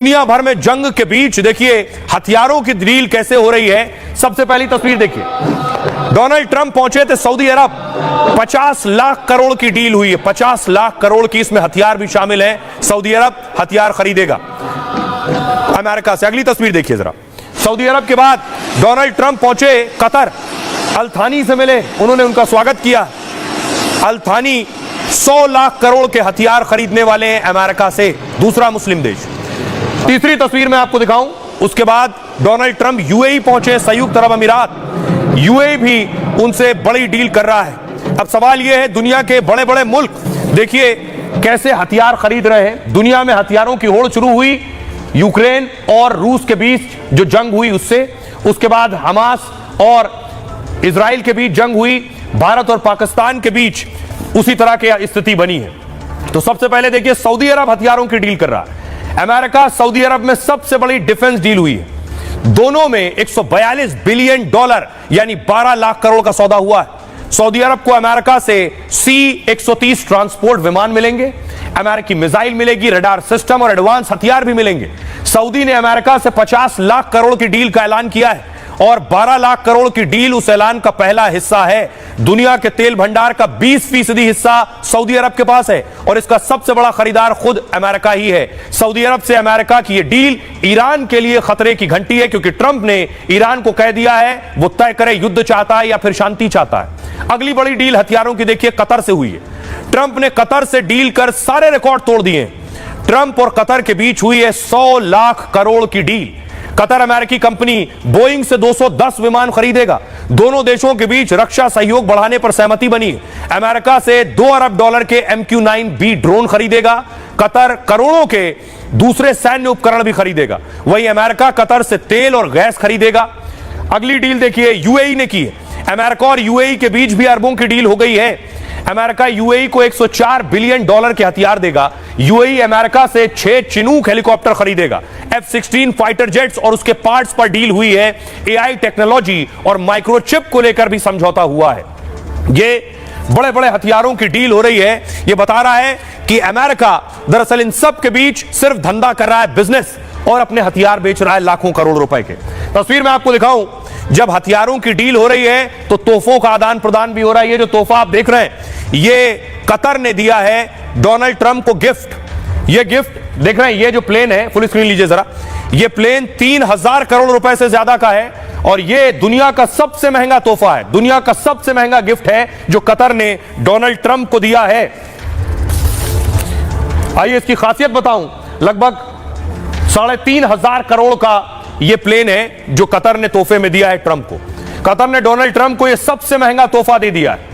दुनिया भर में जंग के बीच देखिए हथियारों की डील कैसे हो रही है। सबसे पहली तस्वीर देखिए, डोनाल्ड ट्रंप पहुंचे थे सऊदी अरब, 50 लाख करोड़ की डील हुई है, 50 लाख करोड़ की, इसमें हथियार भी शामिल है। सऊदी अरब हथियार खरीदेगा अमेरिका से। अगली तस्वीर देखिए जरा, सऊदी अरब के बाद डोनाल्ड ट्रंप पहुंचे कतर, अल थानी से मिले, उन्होंने उनका स्वागत किया। अल थानी 100 लाख करोड़ के हथियार खरीदने वाले हैं अमेरिका से, दूसरा मुस्लिम देश। तीसरी तस्वीर मैं आपको दिखाऊं, उसके बाद डोनाल्ड ट्रंप यूएई पहुंचे, संयुक्त अरब अमीरात। यूएई भी उनसे बड़ी डील कर रहा है। अब सवाल यह है, दुनिया के बड़े बड़े मुल्क देखिए कैसे हथियार खरीद रहे हैं। दुनिया में हथियारों की होड़ शुरू हुई यूक्रेन और रूस के बीच जो जंग हुई उससे, उसके बाद हमास और इजराइल के बीच जंग हुई, भारत और पाकिस्तान के बीच उसी तरह की स्थिति बनी है। तो सबसे पहले देखिए, सऊदी अरब हथियारों की डील कर रहा है। अमेरिका सऊदी अरब में सबसे बड़ी डिफेंस डील हुई है। दोनों में 142 बिलियन डॉलर यानी 12 लाख करोड़ का सौदा हुआ है। सऊदी अरब को अमेरिका से C-130 ट्रांसपोर्ट विमान मिलेंगे, अमेरिकी मिसाइल मिलेगी, रडार सिस्टम और एडवांस हथियार भी मिलेंगे। सऊदी ने अमेरिका से 50 लाख करोड़ की डील का ऐलान किया है और 12 लाख करोड़ की डील उस ऐलान का पहला हिस्सा है। दुनिया के तेल भंडार का 20% हिस्सा सऊदी अरब के पास है और इसका सबसे बड़ा खरीदार खुद अमेरिका ही है। सऊदी अरब से अमेरिका की यह डील ईरान के लिए खतरे की घंटी है, क्योंकि ट्रंप ने ईरान को कह दिया है वो तय करे युद्ध चाहता है या फिर शांति चाहता है। अगली बड़ी डील हथियारों की देखिए कतर से हुई है। ट्रंप ने कतर से डील कर सारे रिकॉर्ड तोड़ दिए। ट्रंप और कतर के बीच हुई है 100 लाख करोड़ की डील। कतर अमेरिकी कंपनी बोइंग से 210 विमान खरीदेगा। दोनों देशों के बीच रक्षा सहयोग बढ़ाने पर सहमति बनी। अमेरिका से $2 अरब के MQ-9B ड्रोन खरीदेगा। कतर करोड़ों के दूसरे सैन्य उपकरण भी खरीदेगा। वहीं अमेरिका कतर से तेल और गैस खरीदेगा। अगली डील देखिए यूएई ने की है। अमेरिका और यूएई के बीच भी अरबों की डील हो गई है। अमेरिका यूएई को $104 बिलियन के हथियार देगा। यूएई अमेरिका से 6 चिनूक हेलीकॉप्टर खरीदेगा। F-16 फाइटर जेट्स और उसके पार्ट्स पर डील हुई है। AI टेक्नोलॉजी और माइक्रोचिप को लेकर भी समझौता हुआ है। ये बड़े बड़े हथियारों की डील हो रही है। यह बता रहा है कि अमेरिका दरअसल इन सब के बीच सिर्फ धंधा कर रहा है, बिजनेस, और अपने हथियार बेच रहा है लाखों करोड़ रुपए के। तस्वीर में आपको दिखाऊं, जब हथियारों की डील हो रही है तो तोहफों का आदान प्रदान भी हो रहा है। ये जो तोहफा आप देख रहे हैं ये कतर ने दिया है डोनाल्ड ट्रंप को गिफ्ट। ये गिफ्ट देख रहे हैं, ये जो प्लेन है, फुल स्क्रीन लीजिए जरा, ये प्लेन 3000 करोड़ रुपए से ज्यादा का है और ये दुनिया का सबसे महंगा तोहफा है, दुनिया का सबसे महंगा गिफ्ट है जो कतर ने डोनाल्ड ट्रंप को दिया है। आइए इसकी खासियत बताऊं, लगभग 3500 करोड़ का ये प्लेन है जो कतर ने तोहफे में दिया है ट्रंप को। कतर ने डोनाल्ड ट्रंप को ये सबसे महंगा तोहफा दे दिया है।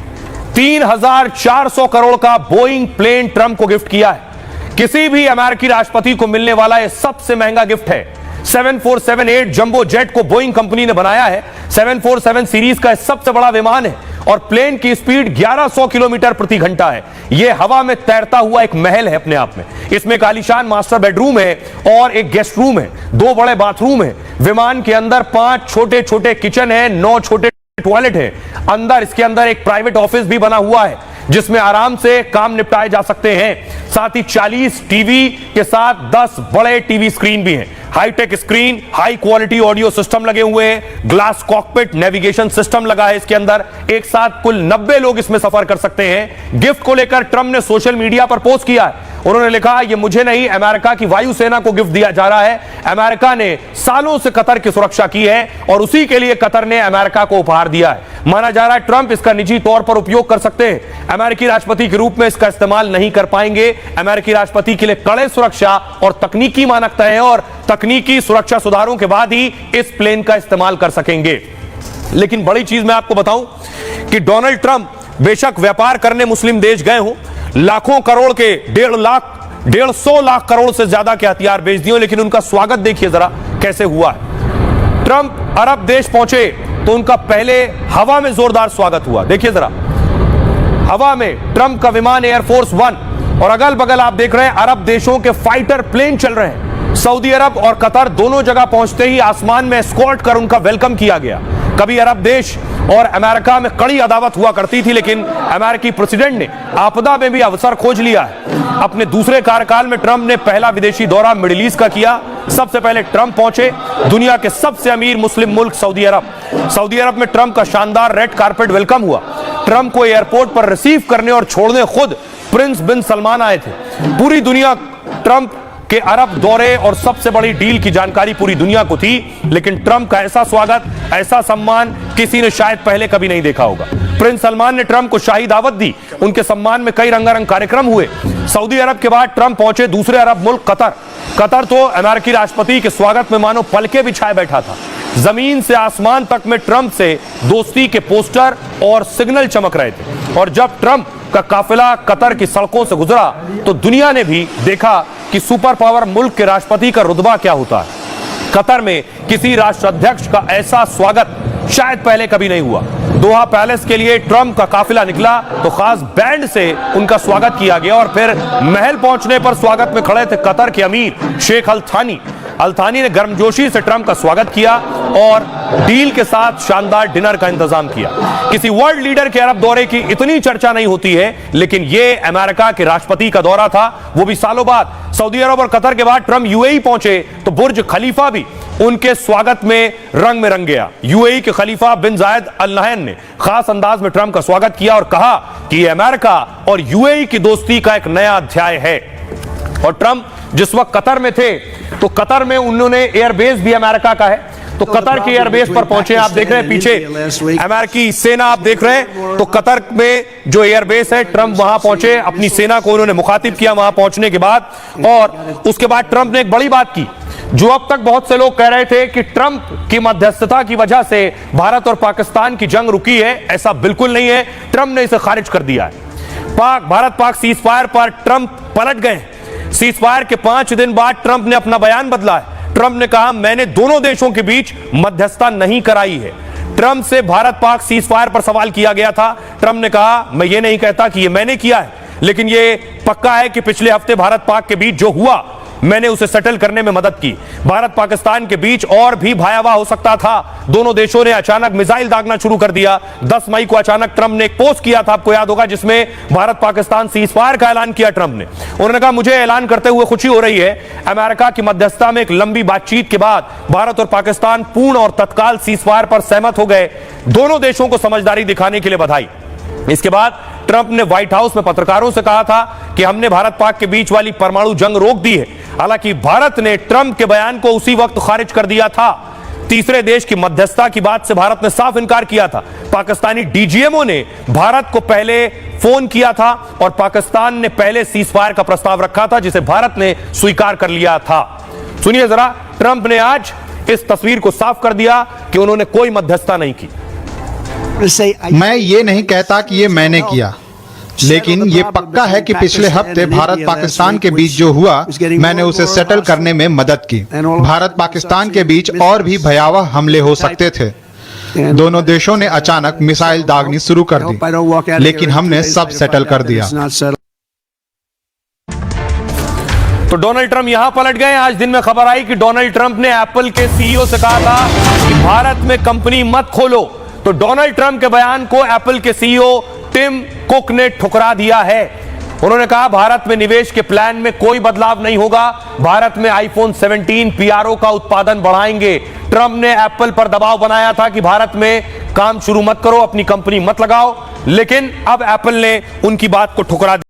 3400 करोड़ का बोइंग प्लेन ट्रंप को गिफ्ट किया है। किसी भी अमेरिकी राष्ट्रपति को मिलने वाला यह सबसे महंगा गिफ्ट है। 7478 जंबो जेट को बोइंग कंपनी ने बनाया है। 747 सीरीज का सबसे बड़ा विमान है और प्लेन की स्पीड 1100 किलोमीटर प्रति घंटा है। यह हवा में तैरता हुआ एक महल है अपने आप में। इसमें एक आलीशान मास्टर बेडरूम है और एक गेस्ट रूम है, 2 बड़े बाथरूम है। विमान के अंदर 5 छोटे छोटे किचन है, 9 छोटे टॉयलेट है। अंदर इसके अंदर एक प्राइवेट ऑफिस भी बना हुआ है जिसमें आराम से काम निपटाए जा सकते हैं। साथ ही 40 टीवी के साथ 10 बड़े टीवी स्क्रीन भी हैं। High tech screen, high quality audio system लगे हुए हैं, ग्लास कॉकपिट नेविगेशन सिस्टम लगा है इसके अंदर। एक साथ कुल 90 लोग इसमें सफर कर सकते हैं। गिफ्ट को लेकर ट्रंप ने सोशल मीडिया पर पोस्ट किया है। उन्होंने लिखा, यह मुझे नहीं, अमेरिका की वायुसेना को गिफ्ट दिया जा रहा है। अमेरिका ने सालों से कतर की सुरक्षा की है और उसी के लिए कतर ने अमेरिका को उपहार दिया है। माना जा रहा है ट्रंप इसका निजी तौर पर उपयोग कर सकते हैं। अमेरिकी राष्ट्रपति के रूप में इसका इस्तेमाल नहीं कर पाएंगे। अमेरिकी राष्ट्रपति के लिए कड़े सुरक्षा और तकनीकी मानक तय है और तकनीकी सुरक्षा सुधारों के बाद ही इस प्लेन का इस्तेमाल कर सकेंगे। लेकिन बड़ी चीज मैं आपको बताऊं कि डोनाल्ड ट्रंप बेशक व्यापार करने मुस्लिम देश गए हों, लाखों करोड़ के 150 लाख करोड़ से ज्यादा के हथियार बेच दिए, लेकिन उनका स्वागत देखिए जरा कैसे हुआ है। ट्रंप अरब देश पहुंचे तो उनका पहले हवा में जोरदार स्वागत हुआ। देखिए जरा, हवा में ट्रंप का विमान एयरफोर्स 1 और अगल बगल आप देख रहे हैं अरब देशों के फाइटर प्लेन चल रहे हैं। सऊदी अरब और कतर दोनों जगह पहुंचते ही आसमान में एस्कॉर्ट कर उनका वेलकम किया गया। कभी अरब देश और अमेरिका में कड़ी अदावत हुआ करती थी, लेकिन अमेरिकी प्रेसिडेंट ने आपदा में भी अवसर खोज लिया है। अपने दूसरे कार्यकाल में ट्रंप ने पहला विदेशी दौरा मिडिल ईस्ट का किया। सबसे पहले ट्रंप पहुंचे दुनिया के सबसे अमीर मुस्लिम मुल्क सऊदी अरब। सऊदी अरब में ट्रंप का शानदार रेड कारपेट वेलकम हुआ। ट्रंप को एयरपोर्ट पर रिसीव करने और छोड़ने खुद प्रिंस बिन सलमान आए थे। पूरी दुनिया ट्रंप के अरब दौरे और सबसे बड़ी डील की जानकारी पूरी दुनिया को थी, लेकिन ट्रंप का ऐसा स्वागत, ऐसा सम्मान किसी ने शायद पहले कभी नहीं देखा होगा। प्रिंस सलमान ने ट्रंप को शाही दावत दी। उनके सम्मान में कई रंगारंग कार्यक्रम हुए। सऊदी अरब के बाद ट्रंप पहुंचे दूसरे अरब मुल्क कतर। कतर तो अमेरिकी राष्ट्रपति के स्वागत में मानो पलके बिछाए बैठा था। जमीन से आसमान तक में ट्रंप से दोस्ती के पोस्टर और सिग्नल चमक रहे थे। और जब ट्रंप का काफिला कतर की सड़कों से गुजरा तो दुनिया ने भी देखा कि सुपर पावर मुल्क के राष्ट्रपति का रुतबा क्या होता है। कतर में किसी राष्ट्राध्यक्ष का ऐसा स्वागत शायद पहले कभी नहीं हुआ। दोहा पैलेस के लिए ट्रंप का काफिला निकला तो खास बैंड से उनका स्वागत किया गया और फिर महल पहुंचने पर स्वागत में खड़े थे कतर के अमीर शेख अल थानी। अल थानी ने गर्मजोशी से ट्रंप का स्वागत किया और डील के साथ शानदार डिनर का इंतजाम किया। किसी वर्ल्ड लीडर के अरब दौरे की इतनी चर्चा नहीं होती है, लेकिन यह अमेरिका के राष्ट्रपति का दौरा था, वो भी सालों बाद। सऊदी अरब और कतर के बाद ट्रंप यूएई पहुंचे तो बुर्ज खलीफा भी उनके स्वागत में रंग गया। यूएई के खलीफा बिन जायद अल नहयान ने खास अंदाज में ट्रंप का स्वागत किया और कहा कि यह अमेरिका और यूएई की दोस्ती का एक नया अध्याय है। और ट्रंप जिस वक्त कतर में थे तो कतर में उन्होंने एयरबेस भी अमेरिका का है, तो कतर के एयरबेस पर पहुंचे। आप देख रहे हैं पीछे अमेरिकी सेना, आप देख रहे हैं। तो कतर में जो एयरबेस है, ट्रंप वहां पहुंचे, अपनी सेना को उन्होंने मुखातिब किया वहां पहुंचने के बाद। और उसके बाद ट्रंप ने एक बड़ी बात की, जो अब तक बहुत से लोग कह रहे थे कि ट्रंप की मध्यस्थता की वजह से भारत और पाकिस्तान की जंग रुकी है। ऐसा बिल्कुल नहीं है, ट्रंप ने इसे खारिज कर दिया है। भारत पाक सीज फायर पर ट्रंप पलट गए। सीज फायर के 5 दिन बाद ट्रंप ने अपना बयान बदला है। ट्रंप ने कहा, मैंने दोनों देशों के बीच मध्यस्थता नहीं कराई है। ट्रंप से भारत पाक सीज फायर पर सवाल किया गया था। ट्रंप ने कहा, मैं ये नहीं कहता कि ये मैंने किया है, लेकिन ये पक्का है कि पिछले हफ्ते भारत पाक के बीच जो हुआ, मैंने उसे सेटल करने में मदद की। भारत पाकिस्तान के बीच और भी भयावह हो सकता था। दोनों देशों ने अचानक मिसाइल दागना शुरू कर दिया। 10 मई को अचानक ट्रंप ने एक पोस्ट किया था, आपको याद होगा, जिसमें भारत पाकिस्तान सीज फायर का ऐलान किया ट्रंप ने। उन्होंने कहा, मुझे ऐलान करते हुए खुशी हो रही है, अमेरिका की मध्यस्थता में एक लंबी बातचीत के बाद भारत और पाकिस्तान पूर्ण और तत्काल सीज फायर पर सहमत हो गए। दोनों देशों को समझदारी दिखाने के लिए बधाई। इसके बाद ट्रंप ने व्हाइट हाउस में पत्रकारों से कहा था कि हमने भारत पाक के बीच वाली परमाणु जंग रोक दी है। हालांकि भारत ने ट्रंप के बयान को उसी वक्त खारिज कर दिया था। तीसरे देश की मध्यस्थता की बात से भारत ने साफ इनकार किया था। पाकिस्तानी डीजीएमओ ने भारत को पहले फोन किया था और पाकिस्तान ने पहले सीज फायर का प्रस्ताव रखा था, जिसे भारत ने स्वीकार कर लिया था। सुनिए जरा, ट्रंप ने आज इस तस्वीर को साफ कर दिया कि उन्होंने कोई मध्यस्थता नहीं की। मैं ये नहीं कहता कि ये मैंने किया, लेकिन ये पक्का है कि पिछले हफ्ते भारत पाकिस्तान के बीच जो हुआ, मैंने उसे सेटल करने में मदद की। भारत पाकिस्तान के बीच और भी भयावह हमले हो सकते थे। दोनों देशों ने अचानक मिसाइल दागनी शुरू कर दी, लेकिन हमने सब सेटल कर दिया। तो डोनाल्ड ट्रंप यहां पलट गए। आज दिन में खबर आई कि डोनाल्ड ट्रंप ने एप्पल के सीईओ से कहा था कि भारत में कंपनी मत खोलो। तो डोनाल्ड ट्रंप के बयान को एप्पल के सीईओ टिम कुक ने ठुकरा दिया है। उन्होंने कहा, भारत में निवेश के प्लान में कोई बदलाव नहीं होगा। भारत में आईफोन 17 पीआरओ का उत्पादन बढ़ाएंगे। ट्रंप ने एप्पल पर दबाव बनाया था कि भारत में काम शुरू मत करो, अपनी कंपनी मत लगाओ, लेकिन अब एप्पल ने उनकी बात को ठुकरा दिया।